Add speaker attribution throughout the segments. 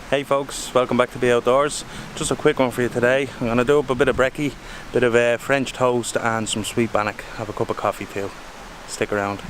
Speaker 1: Hey folks, welcome back to Be Outdoors. Just a quick one for you today. I'm going to do up a bit of brekkie, bit of French toast and some sweet bannock. Have a cup of coffee too. Stick around.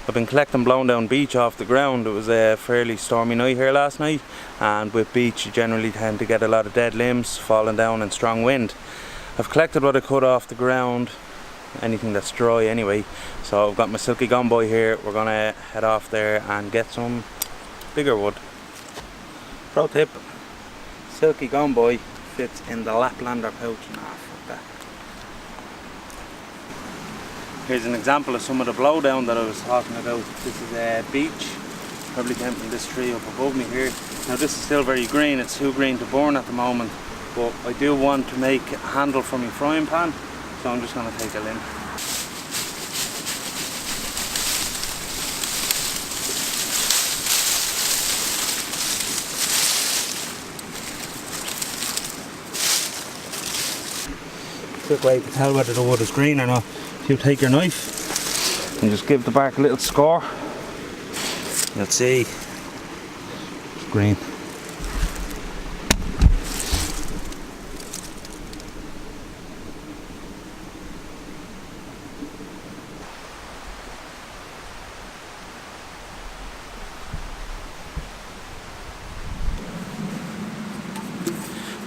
Speaker 1: I've been collecting blown down beech off the ground. It was a fairly stormy night here last night, and with beech you generally tend to get a lot of dead limbs falling down and strong wind. I've collected what I could off the ground, anything that's dry anyway. So I've got my silky gumboy here. We're gonna head off there and get some bigger wood. Pro tip, silky gumboy fits in the Laplander pouch and half like that. Here's an example of some of the blowdown that I was talking about. This is beech, probably came from this tree up above me here. Now this is still very green, it's too green to burn at the moment, but I do want to make a handle for my frying pan, so I'm just going to take a limb. Quick way to tell whether the wood is green or not. If you take your knife and just give the bark a little score, you'll see it's green.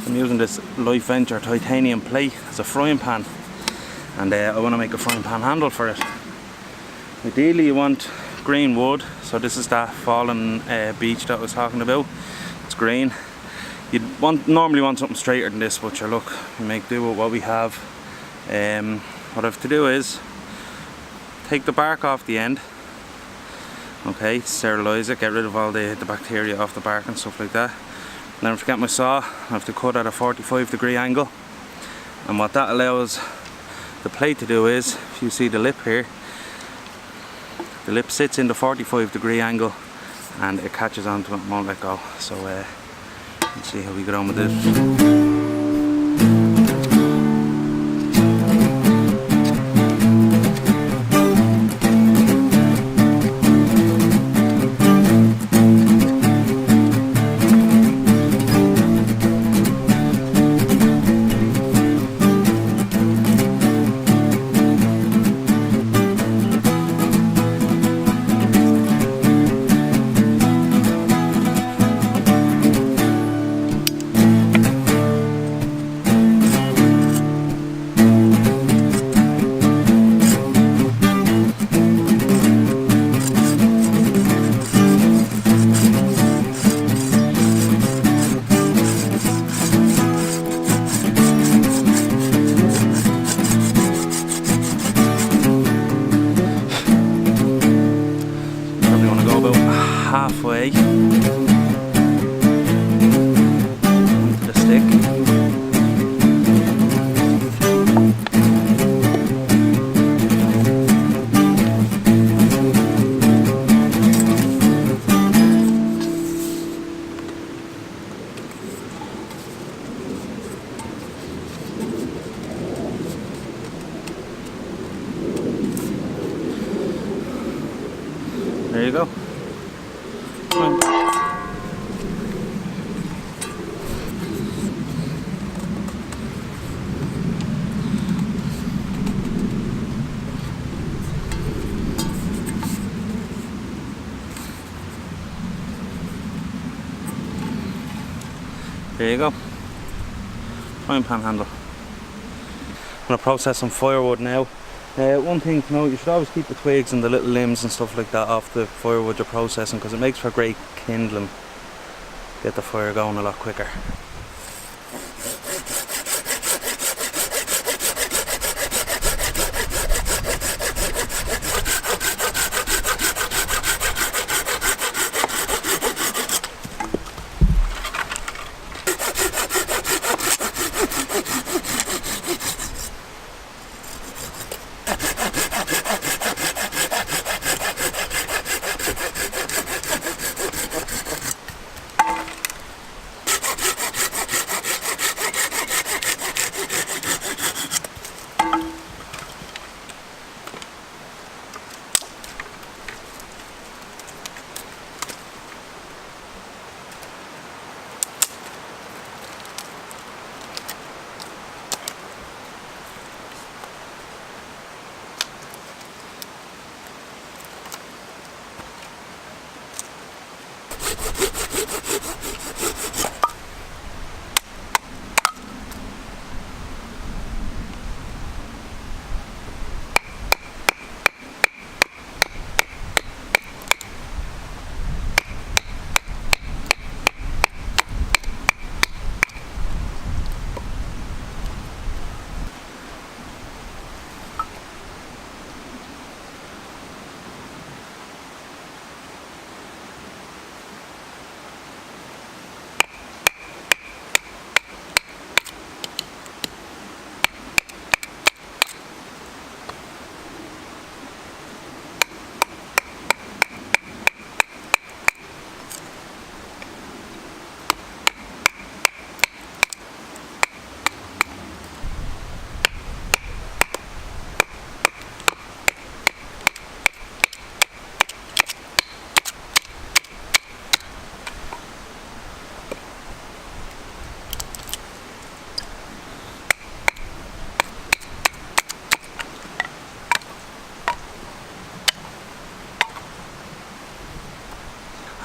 Speaker 1: I'm using this Life Venture titanium plate as a frying pan. And I want to make a frying pan handle for it. Ideally you want green wood, so this is that fallen beech that I was talking about. It's green. You'd normally want something straighter than this, but look, we make do with what we have. What I have to do is take the bark off the end, okay, sterilise it, get rid of all the bacteria off the bark and stuff like that. And then if I get my saw, I have to cut at a 45-degree angle, and what that allows the plate to do is, if you see the lip here, the lip sits in the 45-degree angle and it catches onto it and won't let go. So let's see how we get on with this. Halfway into the stick. There you go. There you go. Frying pan handle. I'm going to process some firewood now. One thing to note, you should always keep the twigs and the little limbs and stuff like that off the firewood you're processing, because it makes for great kindling. Get the fire going a lot quicker.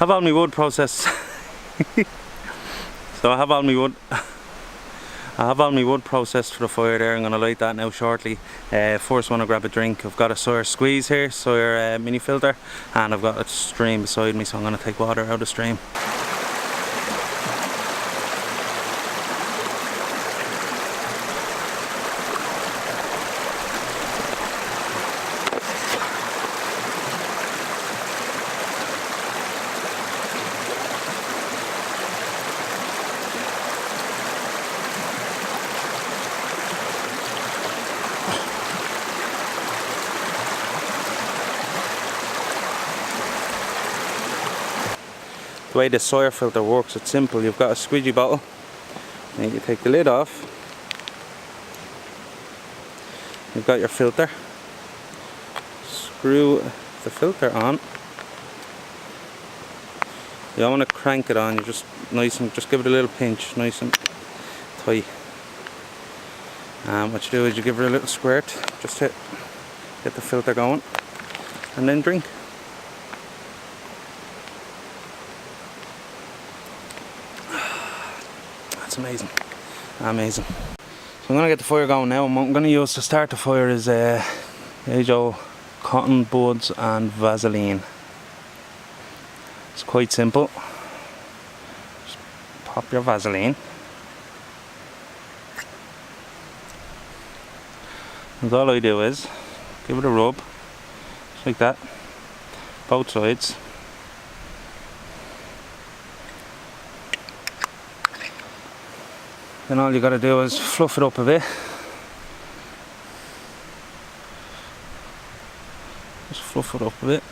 Speaker 1: Have all my wood processed. So I have all my wood. I have all my wood processed for the fire there. I'm going to light that now shortly. First want to grab a drink. I've got a Sawyer squeeze here, Sawyer mini filter, and I've got a stream beside me, so I'm going to take water out of the stream. The way the Sawyer filter works, it's simple. You've got a squeegee bottle, and you take the lid off. You've got your filter. Screw the filter on. You don't want to crank it on. You just just give it a little pinch, nice and tight. And what you do is you give it a little squirt, just to get the filter going, and then drink. That's amazing, amazing. So I'm going to get the fire going now, and what I'm going to use to start the fire is age-old cotton buds and Vaseline. It's quite simple. Just pop your Vaseline. And all I do is give it a rub, just like that, both sides. Then all you got to do is fluff it up a bit. Just fluff it up a bit.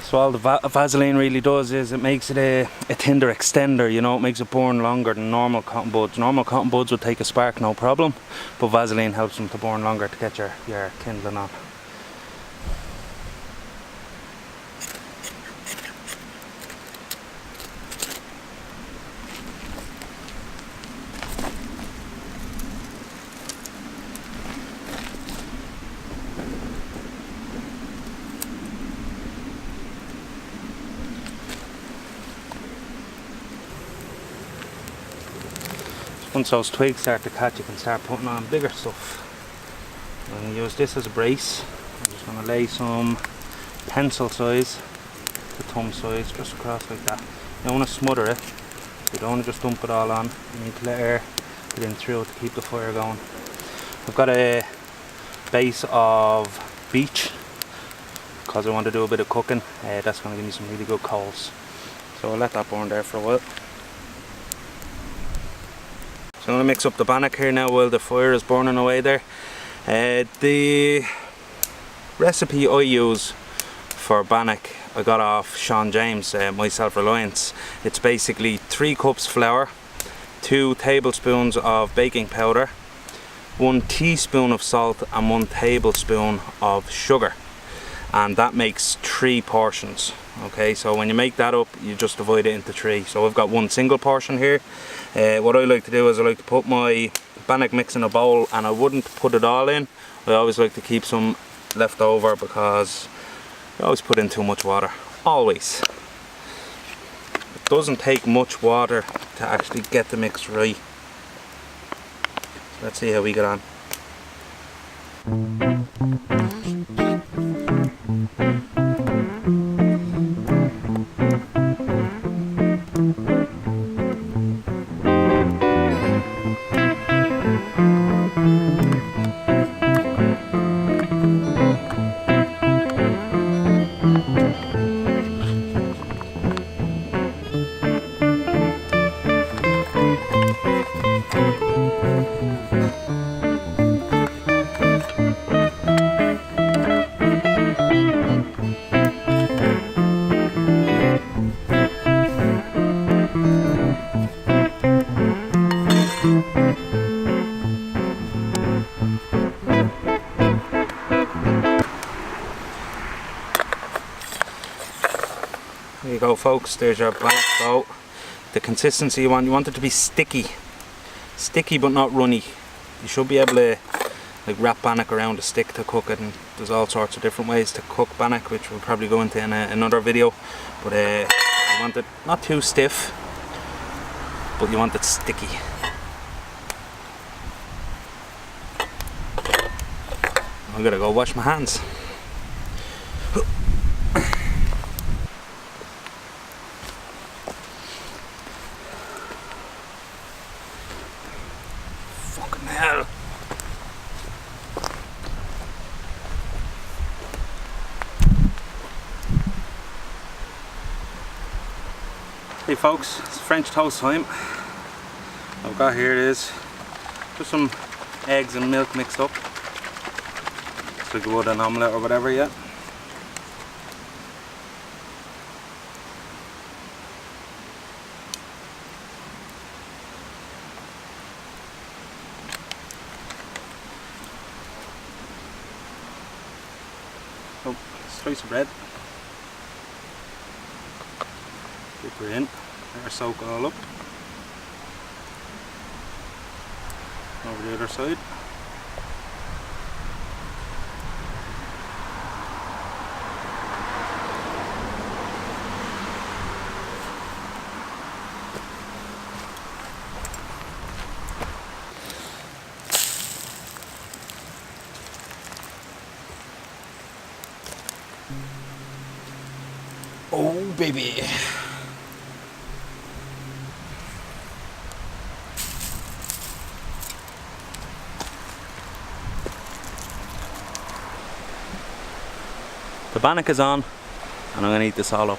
Speaker 1: So all the Vaseline really does is it makes it a tinder extender, you know, it makes it burn longer than normal cotton buds. Normal cotton buds would take a spark, no problem, but Vaseline helps them to burn longer to get your kindling on. Once those twigs start to catch, you can start putting on bigger stuff. I'm going to use this as a brace. I'm just going to lay some pencil size to thumb size just across like that. You don't want to smother it, so you don't want to just dump it all on. You need to let air get in through it to keep the fire going. I've got a base of beech because I want to do a bit of cooking. That's going to give me some really good coals. So I'll let that burn there for a while. So I'm going to mix up the Bannock here now while the fire is burning away there. The recipe I use for Bannock I got off Sean James, My Self-Reliance. It's basically 3 cups flour, 2 tablespoons of baking powder, 1 teaspoon of salt and 1 tablespoon of sugar. And that makes 3 portions. Okay, so when you make that up, you just divide it into 3. So I've got 1 single portion here. What I like to do is I like to put my Bannock mix in a bowl, and I wouldn't put it all in. I always like to keep some left over because I always put in too much water. Always. It doesn't take much water to actually get the mix right. So let's see how we get on. There you go, folks, there's your Bannock dough. The consistency you want it to be sticky but not runny. You should be able to like wrap Bannock around a stick to cook it, and there's all sorts of different ways to cook Bannock, which we'll probably go into in another video. But you want it not too stiff, but you want it sticky. I gotta go wash my hands. Fucking hell. Hey folks, it's French toast time. I've got here is just some eggs and milk mixed up. It's like would an omelette or whatever, yeah. Oh, slice of bread. Dip her in, let her soak it all up. Over the other side. Oh baby. The Bannock is on, and I'm going to eat this all up.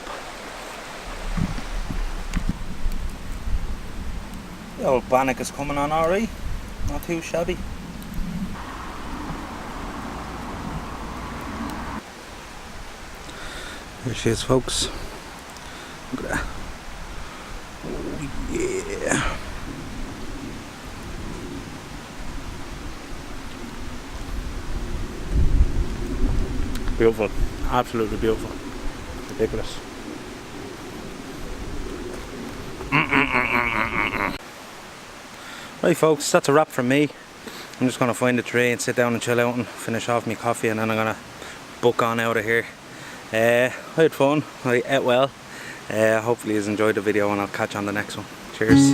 Speaker 1: The old Bannock is coming on alright, not too shabby. Here she is, folks. Look at that. Oh yeah. Beautiful. Absolutely beautiful. Ridiculous. Right folks, that's a wrap from me. I'm just going to find a tray and sit down and chill out and finish off my coffee, and then I'm going to book on out of here. I had fun, I ate well. Hopefully you enjoyed the video, and I'll catch you on the next one. Cheers.